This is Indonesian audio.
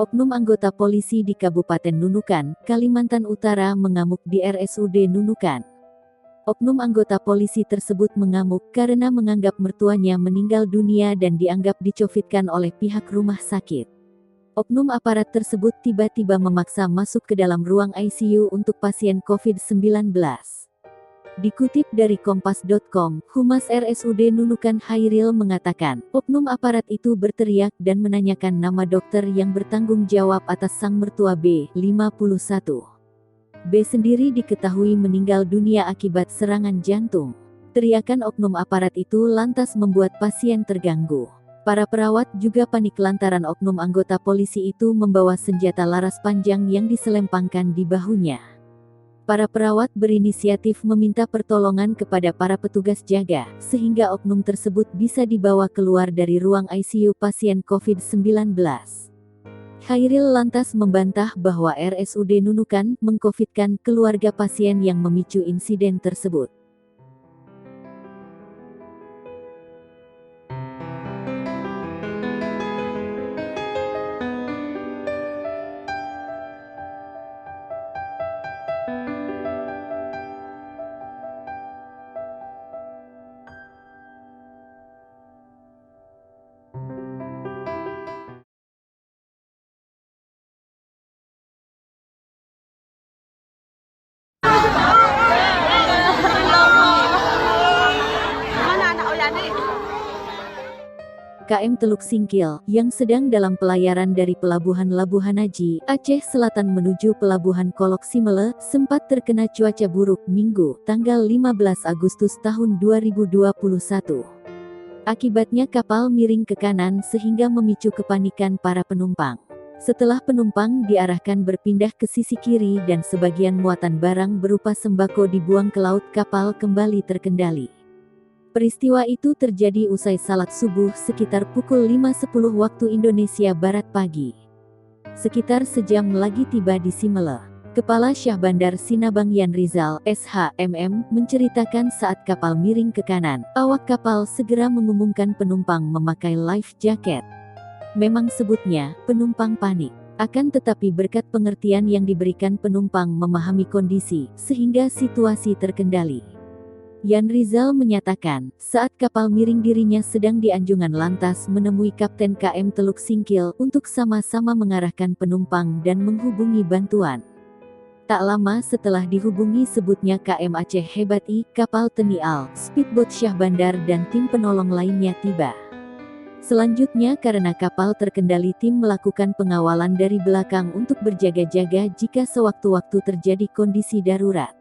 Oknum anggota polisi di Kabupaten Nunukan, Kalimantan Utara mengamuk di RSUD Nunukan. Oknum anggota polisi tersebut mengamuk karena menganggap mertuanya meninggal dunia dan dianggap dicofitkan oleh pihak rumah sakit. Oknum aparat tersebut tiba-tiba memaksa masuk ke dalam ruang ICU untuk pasien COVID-19. Dikutip dari Kompas.com, Humas RSUD Nunukan Hairil mengatakan, oknum aparat itu berteriak dan menanyakan nama dokter yang bertanggung jawab atas sang mertua B, 51. B sendiri diketahui meninggal dunia akibat serangan jantung. Teriakan oknum aparat itu lantas membuat pasien terganggu. Para perawat juga panik lantaran oknum anggota polisi itu membawa senjata laras panjang yang diselempangkan di bahunya. Para perawat berinisiatif meminta pertolongan kepada para petugas jaga, sehingga oknum tersebut bisa dibawa keluar dari ruang ICU pasien COVID-19. Hairil lantas membantah bahwa RSUD Nunukan mengcovidkan keluarga pasien yang memicu insiden tersebut. KM Teluk Singkil, yang sedang dalam pelayaran dari Pelabuhan Labuhan Haji, Aceh Selatan menuju Pelabuhan Kolok Simele, sempat terkena cuaca buruk Minggu, tanggal 15 Agustus tahun 2021. Akibatnya kapal miring ke kanan sehingga memicu kepanikan para penumpang. Setelah penumpang diarahkan berpindah ke sisi kiri dan sebagian muatan barang berupa sembako dibuang ke laut, kapal kembali terkendali. Peristiwa itu terjadi usai salat subuh sekitar pukul 5.10 waktu Indonesia Barat pagi. Sekitar sejam lagi tiba di Simele. Kepala Syah Bandar Sinabang Yan Rizal, SHMM, menceritakan saat kapal miring ke kanan, awak kapal segera mengumumkan penumpang memakai life jacket. Memang sebutnya, penumpang panik. Akan tetapi berkat pengertian yang diberikan penumpang memahami kondisi, sehingga situasi terkendali. Yan Rizal menyatakan, saat kapal miring dirinya sedang di Anjungan lantas menemui Kapten KM Teluk Singkil untuk sama-sama mengarahkan penumpang dan menghubungi bantuan. Tak lama setelah dihubungi sebutnya KM Aceh Hebat I, kapal Teni Al, speedboat Syah Bandar dan tim penolong lainnya tiba. Selanjutnya karena kapal terkendali, tim melakukan pengawalan dari belakang untuk berjaga-jaga jika sewaktu-waktu terjadi kondisi darurat.